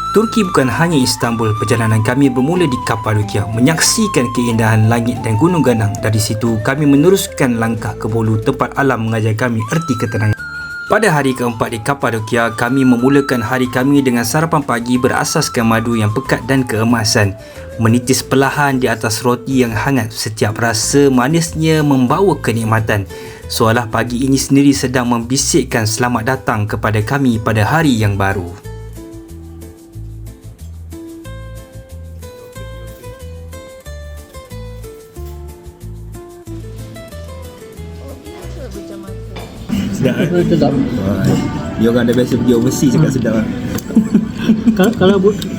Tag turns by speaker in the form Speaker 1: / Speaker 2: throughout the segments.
Speaker 1: Turki bukan hanya Istanbul. Perjalanan kami bermula di Kapadokia, menyaksikan keindahan langit dan gunung ganang. Dari situ kami meneruskan langkah ke Bolu, tempat alam mengajar kami erti ketenangan. Pada hari keempat di Kapadokia, kami memulakan hari kami dengan sarapan pagi berasaskan madu yang pekat dan keemasan. Menitis perlahan di atas roti yang hangat, setiap rasa manisnya membawa kenikmatan. Seolah pagi ini sendiri sedang membisikkan selamat datang kepada kami pada hari yang baru.
Speaker 2: Sedap.
Speaker 1: Dia orang dah biasa pergi overseas cakap sedap lah.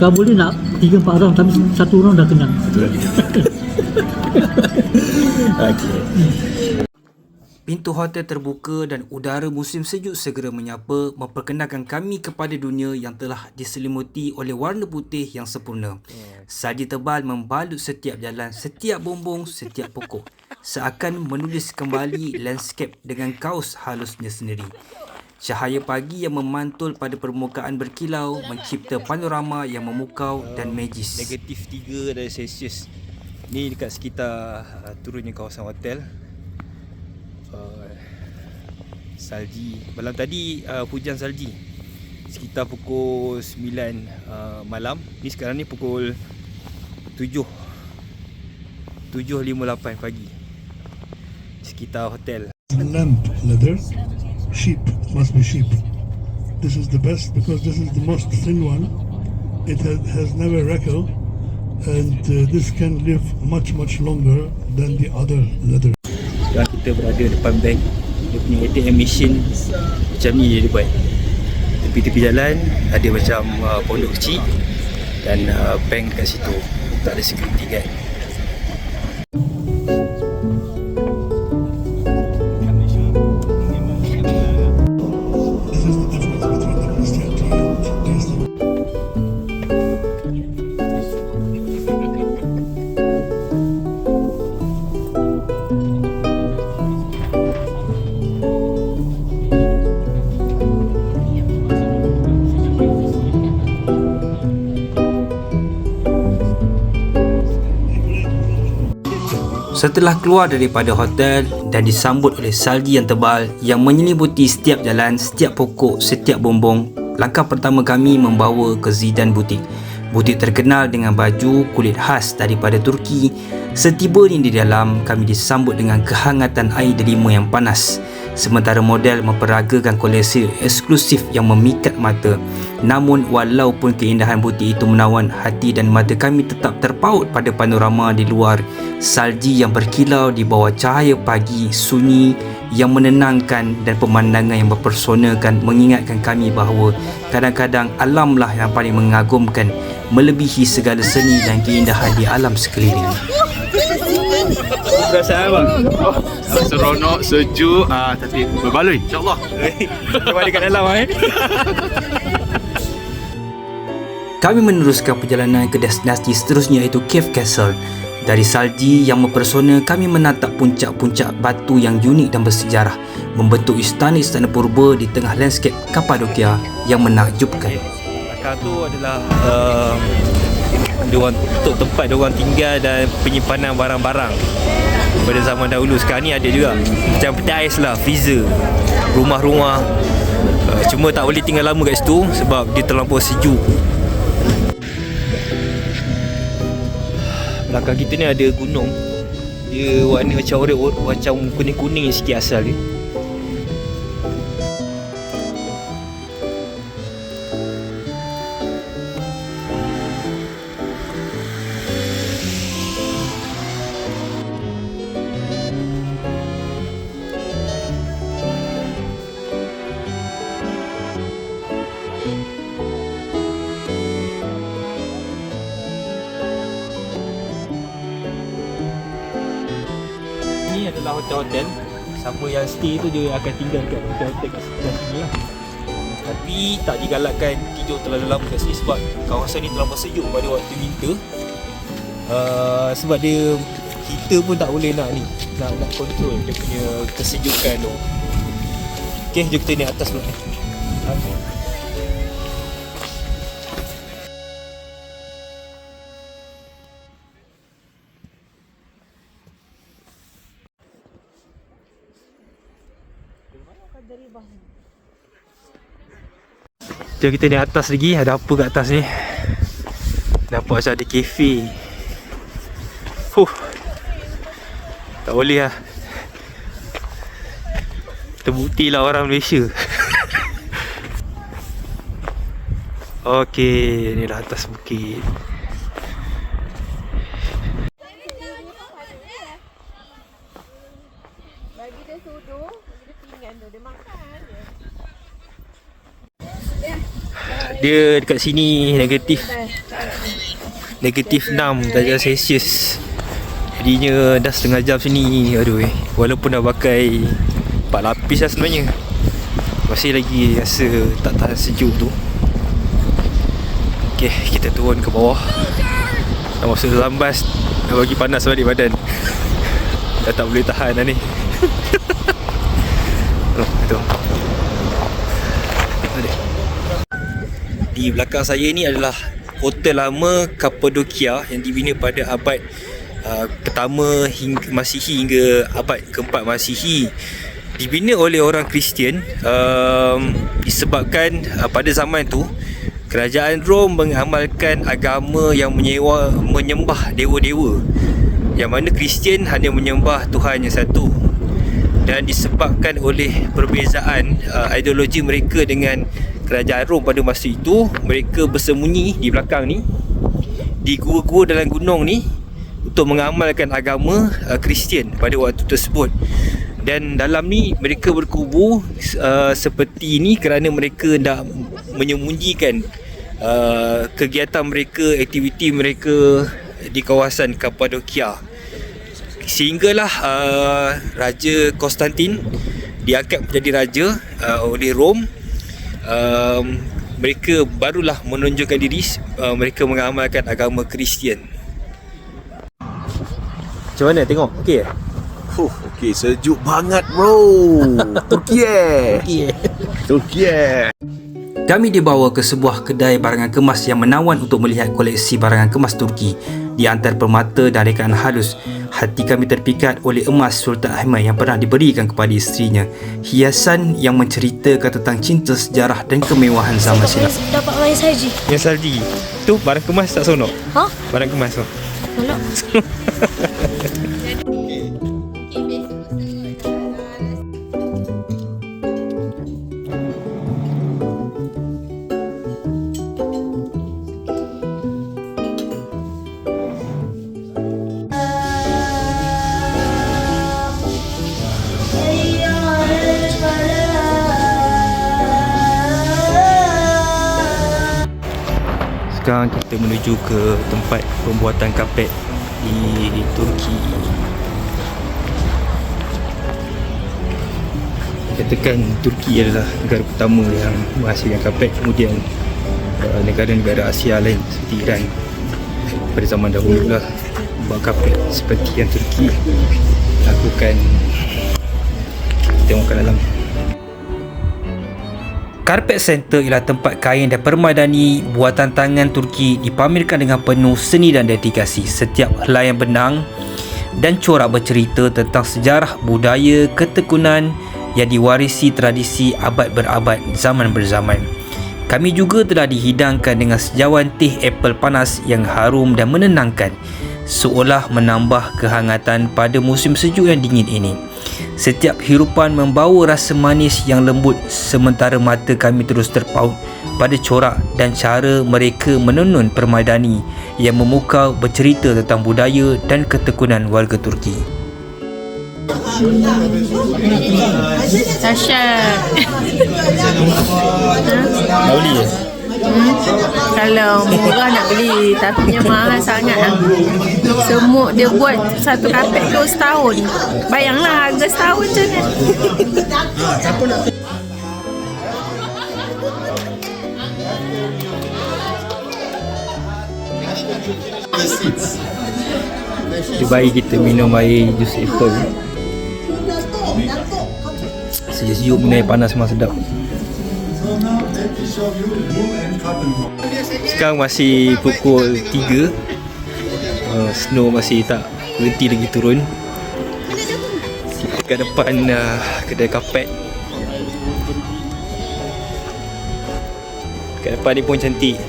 Speaker 2: Kalau boleh nak 3-4 orang, tapi satu orang dah kenyang.
Speaker 1: Okay. Pintu hotel terbuka dan udara musim sejuk segera menyapa, memperkenalkan kami kepada dunia yang telah diselimuti oleh warna putih yang sempurna. Salji tebal membalut setiap jalan, setiap bumbung, setiap pokok. Seakan menulis kembali landscape dengan kaus halusnya sendiri. Cahaya pagi yang memantul pada permukaan berkilau mencipta panorama yang memukau dan magis.
Speaker 3: Negatif 3 darjah Celsius. Ni dekat sekitar turunnya kawasan hotel. Salji. Malam tadi hujan salji. Sekitar pukul 9 malam. Ni sekarang ni pukul 7.58 pagi. Sekitar hotel.
Speaker 4: Lamp leather, sheep, must be sheep. This is the best because this is the most thin one. It has never wrinkle, and this can live much longer than the other leather.
Speaker 3: Sekarang kita berada depan bank. Dia punya ATM machine macam ni dia buat. Tepi-tepi jalan ada macam pondok kecil dan bank kat situ. Tak ada security guard.
Speaker 1: Setelah keluar daripada hotel dan disambut oleh salji yang tebal yang menyelimuti setiap jalan, setiap pokok, setiap bumbung, langkah pertama kami membawa ke Zidane Butik. Butik terkenal dengan baju kulit khas daripada Turki. Setibanya di dalam, kami disambut dengan kehangatan air delima yang panas. Sementara model memperagakan koleksi eksklusif yang memikat mata. Namun walaupun keindahan butik itu menawan hati dan mata kami tetap terpaut pada panorama di luar. Salji yang berkilau di bawah cahaya pagi sunyi yang menenangkan dan pemandangan yang mempersonakan mengingatkan kami bahawa kadang-kadang alamlah yang paling mengagumkan, melebihi segala seni dan keindahan di alam sekeliling.
Speaker 3: Perasaan bang?
Speaker 5: Seronok, sejuk, tapi berbaloi insyaAllah.
Speaker 3: Macam mana kat dalam
Speaker 1: Kami meneruskan perjalanan ke destinasi seterusnya iaitu Cave Castle. Dari salji yang mempesona, kami menatap puncak-puncak batu yang unik dan bersejarah, membentuk istana-istana purba di tengah landscape Kapadokia yang menakjubkan.
Speaker 3: Belakang tu adalah untuk tempat diorang tinggal dan penyimpanan barang-barang pada zaman dahulu. Sekarang ni ada juga macam peti ais lah, freezer, rumah-rumah. Cuma tak boleh tinggal lama kat situ sebab dia terlampau sejuk. Belakang kita ni ada gunung. Dia warna macam oranye, macam kuning-kuning sikit asal dia. Ini adalah hotel-hotel. Siapa yang stay tu dia akan tinggal kat hotel-hotel kat sebelah sini lah. Tapi tak digalakkan tidur terlalu lama kat sini sebab kawasan ni terlalu sejuk pada waktu winter. Sebab dia, kita pun tak boleh nak control dia punya kesejukan tu. Okay, jom kita naik atas dulu. Jom kita naik atas lagi. Ada apa kat atas ni? Nampak macam ada kafe. Tak boleh lah. Terbuktilah orang Malaysia. Okey, ni dah atas bukit.
Speaker 6: Bagi dia sudu, bagi dia pinggan tu, dia makan je.
Speaker 3: Dia dekat sini negatif 6 darjah Celsius. Jadinya dah setengah jam sini. Aduh, walaupun dah pakai 4 lapis lah sebenarnya, masih lagi rasa tak tahan sejuk tu. Okay, kita turun ke bawah. Dah masuk dalam bas, dah bagi panas balik badan. Dah tak boleh tahan dah ni. Itu. Di belakang saya ni adalah hotel lama Cappadocia yang dibina pada abad pertama hingga Masihi hingga abad keempat Masihi. Dibina oleh orang Kristian disebabkan pada zaman tu kerajaan Rom mengamalkan agama yang menyembah dewa-dewa, yang mana Kristian hanya menyembah Tuhan yang satu. Dan disebabkan oleh perbezaan ideologi mereka dengan kerajaan Rom pada masa itu, mereka bersembunyi di belakang ni, di gua-gua dalam gunung ni, untuk mengamalkan agama Kristian pada waktu tersebut. Dan dalam ni mereka berkubu seperti ini kerana mereka nak menyembunyikan kegiatan mereka, aktiviti mereka di kawasan Cappadocia. Sehinggalah Raja Konstantin diangkat menjadi raja oleh Rom. Mereka barulah menunjukkan diri mereka mengamalkan agama Kristian. Macam mana tengok? Okey?
Speaker 5: Okey, sejuk banget bro. Turki.
Speaker 1: Kami dibawa ke sebuah kedai barangan kemas yang menawan untuk melihat koleksi barangan kemas Turki. Di antara permata dan rekaan halus, hati kami terpikat oleh emas Sultan Ahmed yang pernah diberikan kepada isterinya. Hiasan yang menceritakan tentang cinta, sejarah dan kemewahan zaman silam.
Speaker 6: Dapat main saji.
Speaker 3: Yang salji. Tu barang kemas tak seronok?
Speaker 6: Ha?
Speaker 3: Barang kemas tu.
Speaker 6: Tolak.
Speaker 3: Sekarang kita menuju ke tempat pembuatan kapet di Turki. Katakan Turki adalah negara pertama yang menghasilkan kapet. Kemudian negara-negara Asia lain seperti Iran pada zaman dahulu lah buat kapet seperti yang Turki lakukan. Tengok ke dalam.
Speaker 1: Carpet Center ialah tempat kain dan permadani buatan tangan Turki dipamerkan dengan penuh seni dan dedikasi. Setiap helaian benang dan corak bercerita tentang sejarah, budaya, ketekunan yang diwarisi tradisi abad berabad, zaman berzaman. Kami juga telah dihidangkan dengan sejawan teh apple panas yang harum dan menenangkan, seolah menambah kehangatan pada musim sejuk yang dingin ini. Setiap hirupan membawa rasa manis yang lembut, sementara mata kami terus terpaut pada corak dan cara mereka menenun permadani yang memukau bercerita tentang budaya dan ketekunan warga Turki.
Speaker 6: Dahsyat.
Speaker 3: Nak beli je?
Speaker 6: Kalau murah nak beli, tapi yang mahal sangat lah. Semua dia buat satu kapet tu setahun. Bayanglah harga setahun je kan.
Speaker 3: Dia bagi kita minum air jus apple. Sejuk-sejuk minum air panas memang sedap. Sekarang masih pukul 3. Snow masih tak berhenti lagi turun. Kita kat depan kedai kapet. Depan ni pun cantik.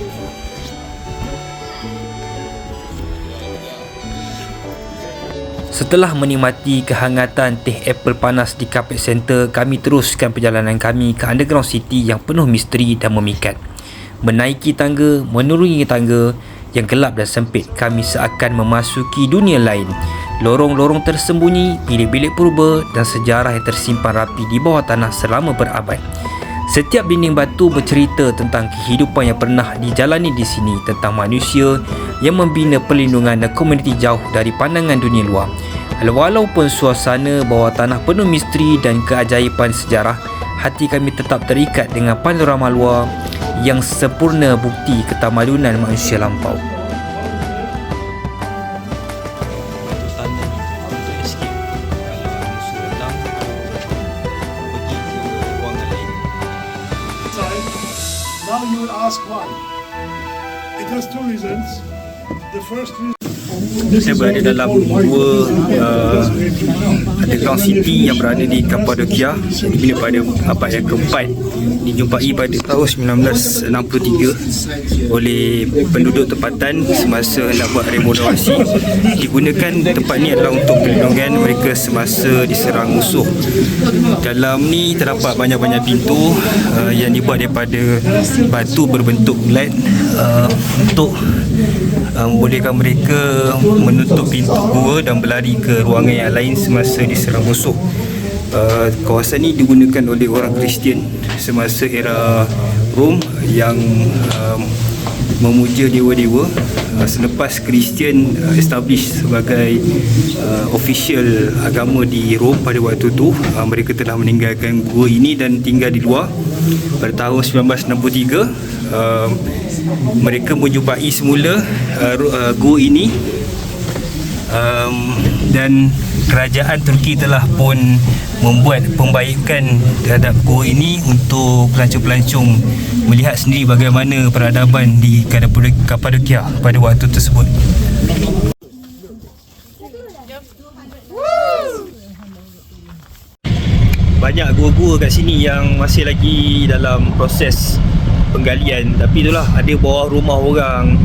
Speaker 1: Setelah menikmati kehangatan teh apple panas di Carpet Center, kami teruskan perjalanan kami ke Underground City yang penuh misteri dan memikat. Menaiki tangga, menuruni tangga yang gelap dan sempit, kami seakan memasuki dunia lain. Lorong-lorong tersembunyi, bilik-bilik purba dan sejarah yang tersimpan rapi di bawah tanah selama berabad. Setiap dinding batu bercerita tentang kehidupan yang pernah dijalani di sini, tentang manusia yang membina perlindungan dan komuniti jauh dari pandangan dunia luar. Walaupun suasana bawah tanah penuh misteri dan keajaiban sejarah, hati kami tetap terikat dengan panorama luar yang sempurna, bukti ketamadunan manusia lampau.
Speaker 3: Batu standar ni untuk escape kalau musuh datang, pergi ke ruangan lain.
Speaker 4: Now you will ask why. It has two reasons. The first reason.
Speaker 3: Saya berada dalam dua Underground City yang berada di Kapadokia, dimana pada abad yang keempat dijumpai pada tahun 1963 oleh penduduk tempatan semasa hendak buat renovasi. Digunakan tempat ni adalah untuk perlindungan mereka semasa diserang musuh. Dalam ni terdapat banyak-banyak pintu yang dibuat daripada batu berbentuk bulat untuk membolehkan mereka menutup pintu gua dan berlari ke ruangan yang lain semasa diserang musuh. Kawasan ini digunakan oleh orang Kristian semasa era Rom yang memuja dewa-dewa. Selepas Kristian establish sebagai official agama di Rom pada waktu itu, mereka telah meninggalkan gua ini dan tinggal di luar. Pada tahun 1963 mereka menjumpai semula gua ini, dan kerajaan Turki telah pun membuat pembaikan terhadap gua ini untuk pelancong-pelancong melihat sendiri bagaimana peradaban di Kapadokia pada waktu tersebut. Banyak gua-gua kat sini yang masih lagi dalam proses penggalian, tapi itulah ada bawah rumah orang.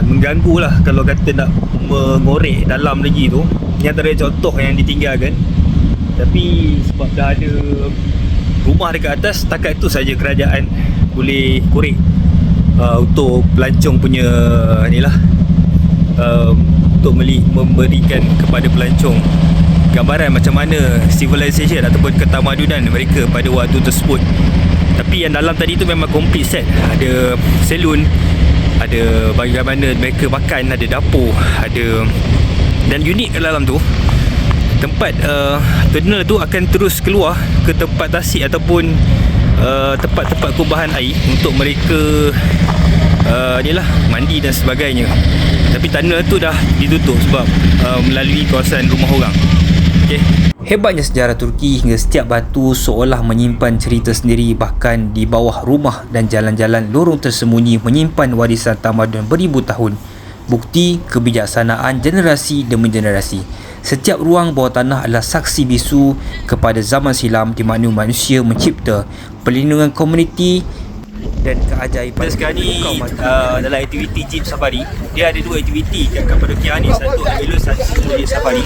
Speaker 3: Mengganggu lah kalau kata nak mengorek dalam lagi tu. Ini antara contoh yang ditinggalkan. Tapi sebab dah ada rumah dekat atas, setakat tu saja kerajaan boleh korek untuk pelancong punya ni lah, untuk memberikan kepada pelancong gambaran macam mana civilization ataupun ketamadunan mereka pada waktu tersebut. Tapi yang dalam tadi tu memang complete set. Ada salon, ada bagaimana mereka makan, ada dapur, ada. Dan unik kat dalam tu, tempat tunnel tu akan terus keluar ke tempat tasik ataupun tempat-tempat kubahan air untuk mereka ni lah, mandi dan sebagainya. Tapi tunnel tu dah ditutup sebab melalui kawasan rumah orang. Okay.
Speaker 1: Hebatnya sejarah Turki hingga setiap batu seolah menyimpan cerita sendiri, bahkan di bawah rumah dan jalan-jalan lorong tersembunyi menyimpan warisan tamadun beribu tahun. Bukti kebijaksanaan generasi demi generasi. Setiap ruang bawah tanah adalah saksi bisu kepada zaman silam di mana manusia mencipta perlindungan komuniti dan keajaiban.
Speaker 3: Sekarang ni dalam aktiviti Jeep Safari. Dia ada dua aktiviti kat Kapadokia ni. Satu Hot Balloon, satu Jeep Safari.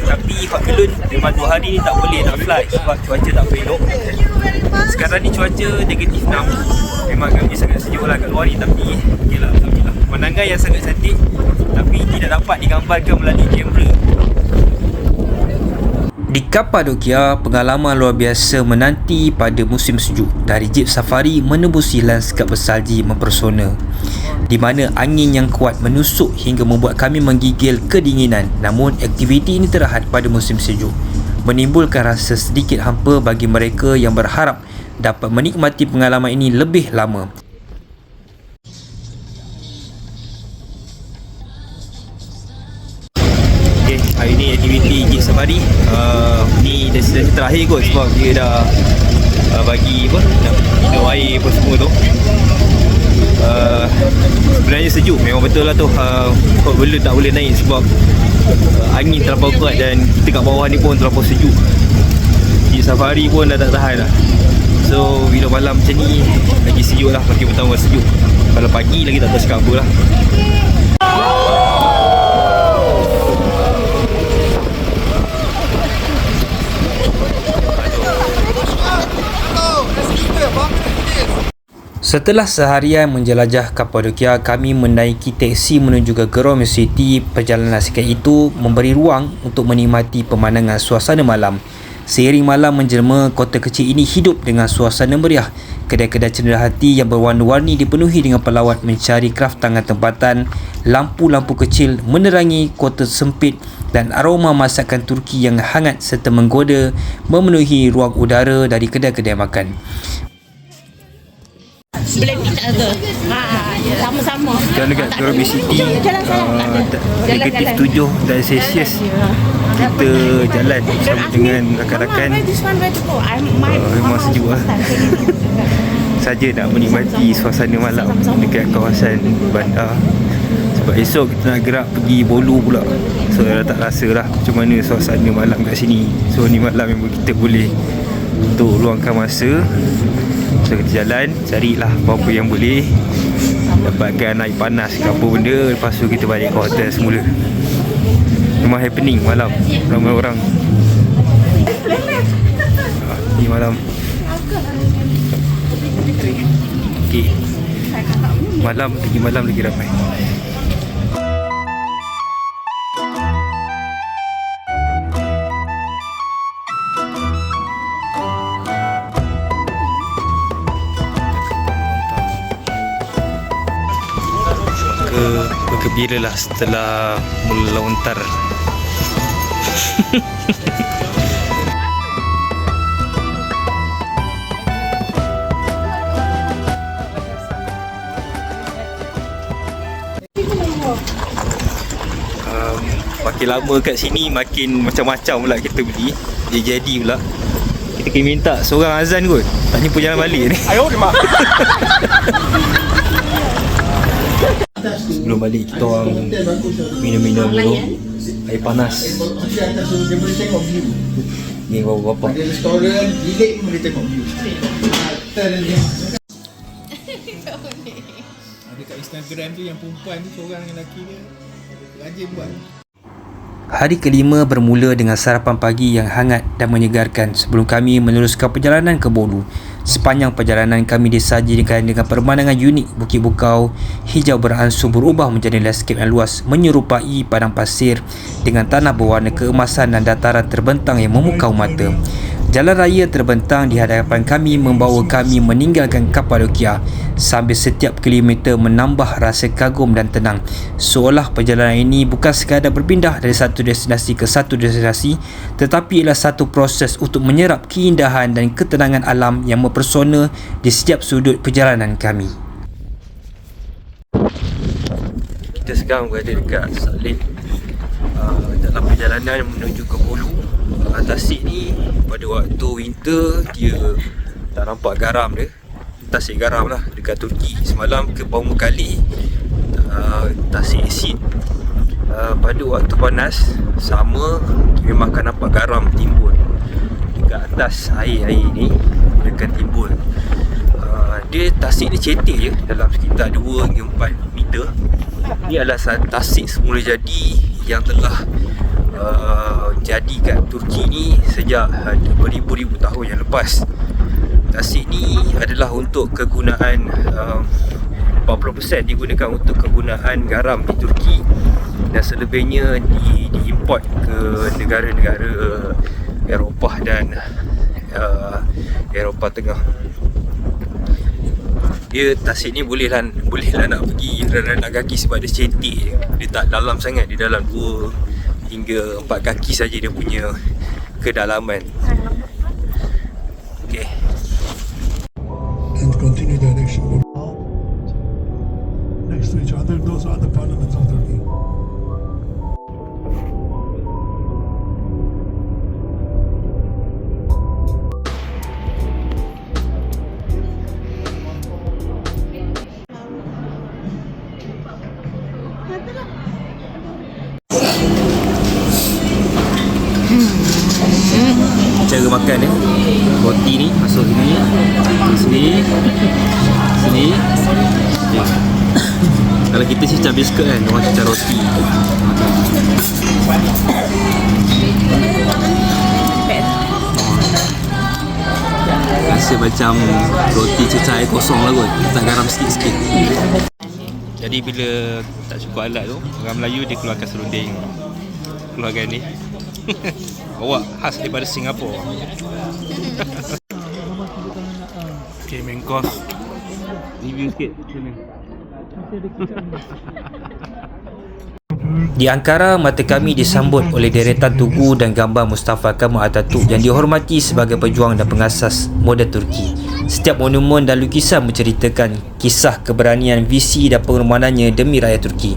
Speaker 3: Tapi Hot Balloon memang 2 hari ni tak boleh nak fly sebab cuaca tak elok. Sekarang ni cuaca negatif 6. Memang agaknya sangat sejuk lah kat luar ni, tapi okey lah, alhamdulillah. Pemandangan yang sangat cantik tapi tidak dapat digambarkan melalui kamera.
Speaker 1: Di Kapadokia, pengalaman luar biasa menanti pada musim sejuk. Dari Jeep Safari menembusi lanskap bersalji mempesona, di mana angin yang kuat menusuk hingga membuat kami menggigil kedinginan. Namun aktiviti ini terhad pada musim sejuk, menimbulkan rasa sedikit hampa bagi mereka yang berharap dapat menikmati pengalaman ini lebih lama.
Speaker 3: Okay, hari ni aktiviti Jeep Safari. Ni destinasi terakhir kot sebab dia dah bagi apa, dah minum air apa semua tu. Sebenarnya sejuk, memang betul lah tu. Hot balloon tak boleh naik sebab angin terlampau kuat dan kita kat bawah ni pun terlampau sejuk. Jeep Safari pun dah tak tahan lah. So bila malam macam ni lagi sejuk lah, pagi pertama sejuk. Kalau pagi lagi tak tahu cakap apa lah.
Speaker 1: Setelah seharian menjelajah Kapadokia, kami menaiki teksi menuju ke Gromyo City. Perjalanan singkat itu memberi ruang untuk menikmati pemandangan suasana malam. Seiring malam menjelma, kota kecil ini hidup dengan suasana meriah. Kedai-kedai cenderahati yang berwarna-warni dipenuhi dengan pelawat mencari kraftangan tempatan. Lampu-lampu kecil menerangi kota sempit dan aroma masakan Turki yang hangat serta menggoda memenuhi ruang udara dari kedai-kedai makan.
Speaker 6: Blend kita ke? Sama-sama.
Speaker 1: Jalan dekat Gromyo City, negatif 7 dan Celsius. Kita jalan bersama dengan rakan-rakan. Memang sejuk lah. Saja nak menikmati suasana malam dekat kawasan bandar. Sebab esok kita nak gerak pergi Bolu pula. So dah tak rasa lah macam mana suasana malam kat sini. So ni malam memang kita boleh untuk luangkan masa. So kita jalan, carilah apa-apa yang boleh, dapatkan air panas ke apa benda. Lepas tu kita balik ke hotel semula. Memang happening malam, ramai orang. Ni malam okay. Malam lagi ramai. Bergembiralah setelah melontar. Makin lama kat sini makin macam-macam pula kita beli. Dia jadi pula. Kita kena minta seorang azan kot. Tak jumpa jalan balik ni. Sebelum balik kita orang minum-minum dulu air panas. Ni bapak-bapak.
Speaker 7: Ada restoran, bilik pun boleh tengok view. Ada kat Instagram tu yang perempuan tu seorang dengan lelaki dia rajin buat.
Speaker 1: Hari kelima bermula dengan sarapan pagi yang hangat dan menyegarkan sebelum kami meneruskan perjalanan ke Bolu. Sepanjang perjalanan kami disajikan dengan pemandangan unik Bukit Bukau hijau beransur berubah menjadi landscape yang luas menyerupai padang pasir dengan tanah berwarna keemasan dan dataran terbentang yang memukau mata. Jalan raya terbentang di hadapan kami membawa kami meninggalkan Kapadokia sambil setiap kilometer menambah rasa kagum dan tenang. Seolah perjalanan ini bukan sekadar berpindah dari satu destinasi ke satu destinasi, tetapi ialah satu proses untuk menyerap keindahan dan ketenangan alam yang mempesona di setiap sudut perjalanan kami. Kita sekarang berada dekat Saleh dalam perjalanan menuju ke Bolu. Tasik ni pada waktu winter dia tak nampak garam dia. Tasik garam lah dekat Turki. Semalam ke beberapa kali Tasik acid. Pada waktu panas sama memang akan nampak garam timbul dekat atas air ni, dia akan timbul. Dia tasik dia cetek je dalam sekitar 2 hingga 4 meter. Ini adalah tasik semula jadi yang telah jadi kat Turki ni sejak beribu-ribu tahun yang lepas. Tasik ni adalah untuk kegunaan 40% digunakan untuk kegunaan garam di Turki dan selebihnya diimport ke negara-negara Eropah dan Eropah Tengah. Dia tasik ni bolehlah nak pergi renang kaki sebab dia cetek. Dia tak dalam sangat, dia dalam 2 hingga 4 kaki saja dia punya kedalaman. Okay.
Speaker 4: And continue direction next to each other. Those are the parliaments of Turkey.
Speaker 3: Macam
Speaker 1: cara makan dia. Roti ni masuk sini, sini, sini. Kalau kita cicah biskut kan, orang cicah roti. Rasa macam roti cicah air kosong lah kot. Tak garam sikit-sikit. Jadi bila tak cukup alat tu, orang Melayu dia keluarkan serunding. Keluarkan ni. Awak khas daripada Singapura. Okay, main course. Review sikit. Di Ankara, mata kami disambut oleh deretan tugu dan gambar Mustafa Kemal Atatürk yang dihormati sebagai pejuang dan pengasas moden Turki. Setiap monumen dan lukisan menceritakan kisah keberanian, visi dan pengorbanannya demi rakyat Turki.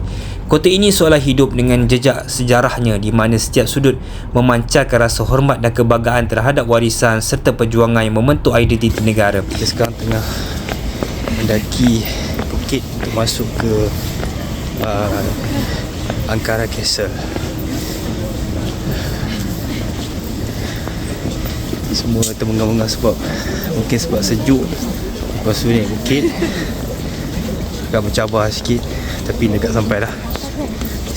Speaker 1: Kota ini seolah hidup dengan jejak sejarahnya di mana setiap sudut memancarkan rasa hormat dan kebanggaan terhadap warisan serta perjuangan yang membentuk identiti negara. Kita sekarang tengah mendaki bukit untuk masuk ke Ankara Castle. Semua termengang-mengang sebab mungkin sebab sejuk. Lepas tu ni bukit agak mencabar sikit, tapi dekat sampai dah.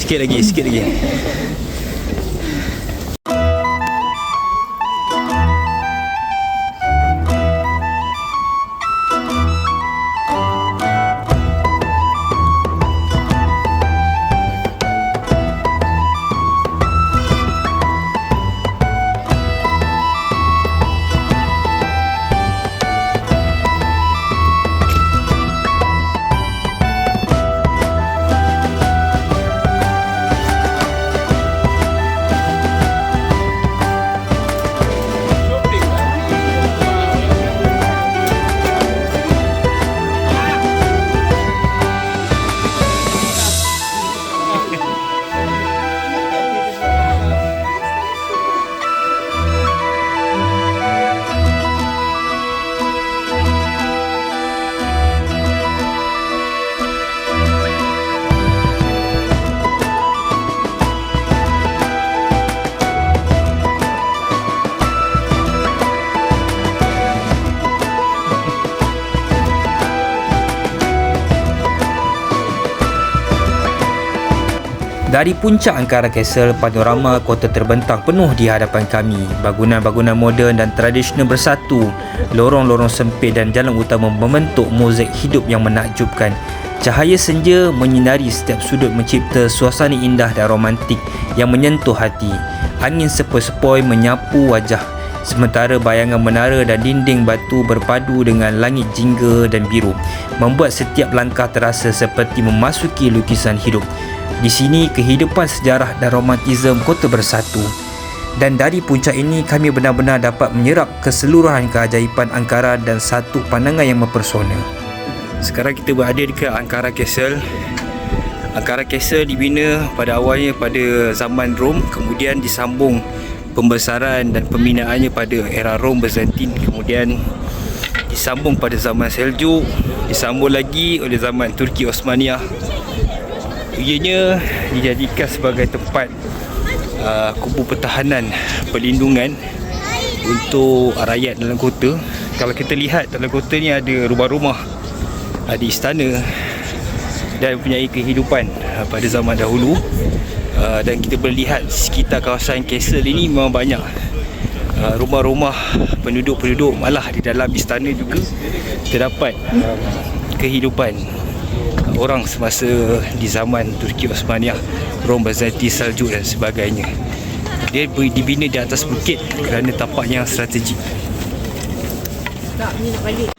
Speaker 1: Sikit lagi. Dari puncak Ankara Castle, panorama kota terbentang penuh di hadapan kami. Bangunan-bangunan moden dan tradisional bersatu, lorong-lorong sempit dan jalan utama membentuk mozaik hidup yang menakjubkan. Cahaya senja menyinari setiap sudut mencipta suasana indah dan romantik yang menyentuh hati. Angin sepoi-sepoi menyapu wajah, sementara bayangan menara dan dinding batu berpadu dengan langit jingga dan biru, membuat setiap langkah terasa seperti memasuki lukisan hidup. Di sini kehidupan sejarah dan romantisme kota bersatu. Dan dari puncak ini kami benar-benar dapat menyerap keseluruhan keajaiban Ankara dan satu pandangan yang mempesona. Sekarang kita berada di Ankara Castle. Ankara Castle dibina pada awalnya pada zaman Rom, kemudian disambung pembesaran dan pembinaannya pada era Rom Byzantine, kemudian disambung pada zaman Seljuk, disambung lagi oleh zaman Turki Osmaniyah. Ianya dijadikan sebagai tempat kubu pertahanan perlindungan untuk rakyat dalam kota. Kalau kita lihat dalam kota ni ada rumah-rumah, ada istana dan mempunyai kehidupan pada zaman dahulu. Dan kita boleh lihat sekitar kawasan Castle ini memang banyak rumah-rumah penduduk-penduduk, malah di dalam istana juga terdapat kehidupan orang semasa di zaman Turki Osmaniyah, Rom Byzantine, Seljuk dan sebagainya. Dia dibina di atas bukit kerana tampaknya strategik.
Speaker 6: Tak, ni nak balik.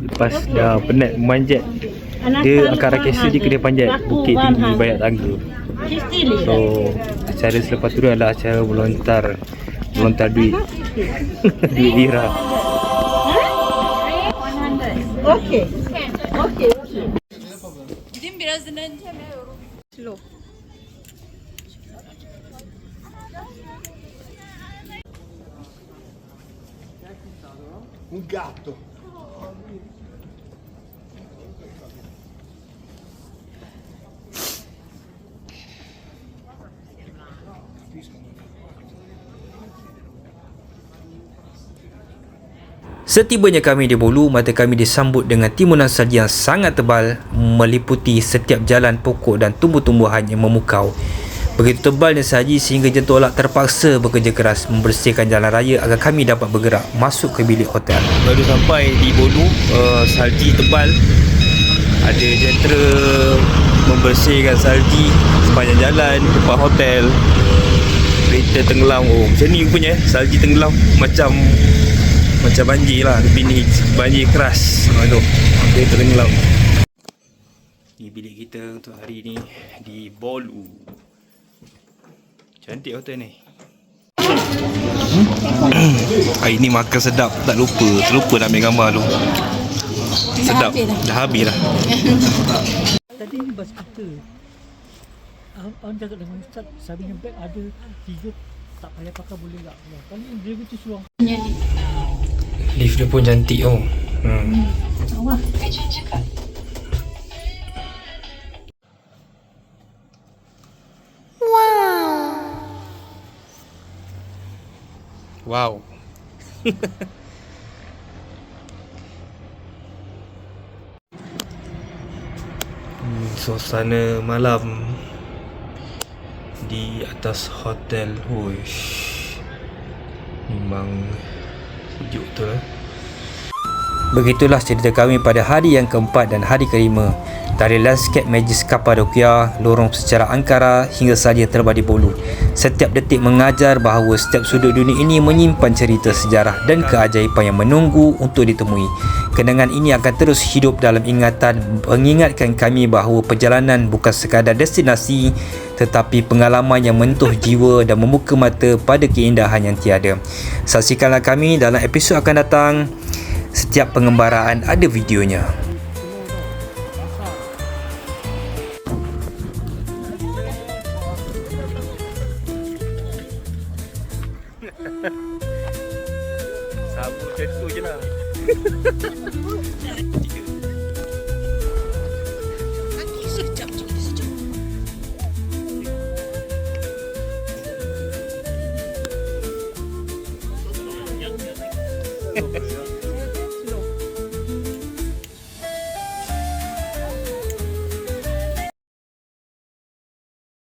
Speaker 1: Lepas dah penat memanjat, dia Ankara Castle dia kena panjat bukit tinggi banyak tangga. So acara selepas tu adalah acara melontar duit duit lira.
Speaker 6: Okey. Okey.
Speaker 8: Gideyim birazdan önce mi?
Speaker 6: Slow.
Speaker 5: Un gatto.
Speaker 1: Setibanya kami di Bolu, mata kami disambut dengan timunan salji yang sangat tebal meliputi setiap jalan, pokok dan tumbuh-tumbuhan yang memukau. Begitu tebalnya salji sehingga jentolak terpaksa bekerja keras membersihkan jalan raya agar kami dapat bergerak masuk ke bilik hotel.
Speaker 3: Baru sampai di Bolu, salji tebal. Ada jentera membersihkan salji sepanjang jalan depan hotel. Kereta tenggelam. Oh, macam ni rupanya salji tenggelam, macam banjir lah, tapi ni banjir keras. Tu kereta tenggelam. Ni bilik kita untuk hari ni di Bolu. Cantik hotel ni. Hari ni makan sedap, terlupa nak ambil gambar tu. Sedap. Dah habis dah.
Speaker 2: Tadi ni bas kita. Abang cakap dengan Ustaz, Sabinya bag ada 3, tak payah pakai boleh tak? Kali ni dia tu suruh.
Speaker 1: Lift dia pun cantik oh.
Speaker 2: Awak.
Speaker 3: Wow. Suasana malam di atas hotel. Huish, memang sejuk tu lah.
Speaker 1: Begitulah cerita kami pada hari yang keempat dan hari kelima. Dari landscape Majlis Kapadokia, lorong secara angkara hingga salji yang terbang di Bolu. Setiap detik mengajar bahawa setiap sudut dunia ini menyimpan cerita sejarah dan keajaiban yang menunggu untuk ditemui. Kenangan ini akan terus hidup dalam ingatan, mengingatkan kami bahawa perjalanan bukan sekadar destinasi tetapi pengalaman yang menyentuh jiwa dan membuka mata pada keindahan yang tiada. Saksikanlah kami dalam episod akan datang. Setiap pengembaraan ada videonya.
Speaker 3: Sabu macam tu je lah.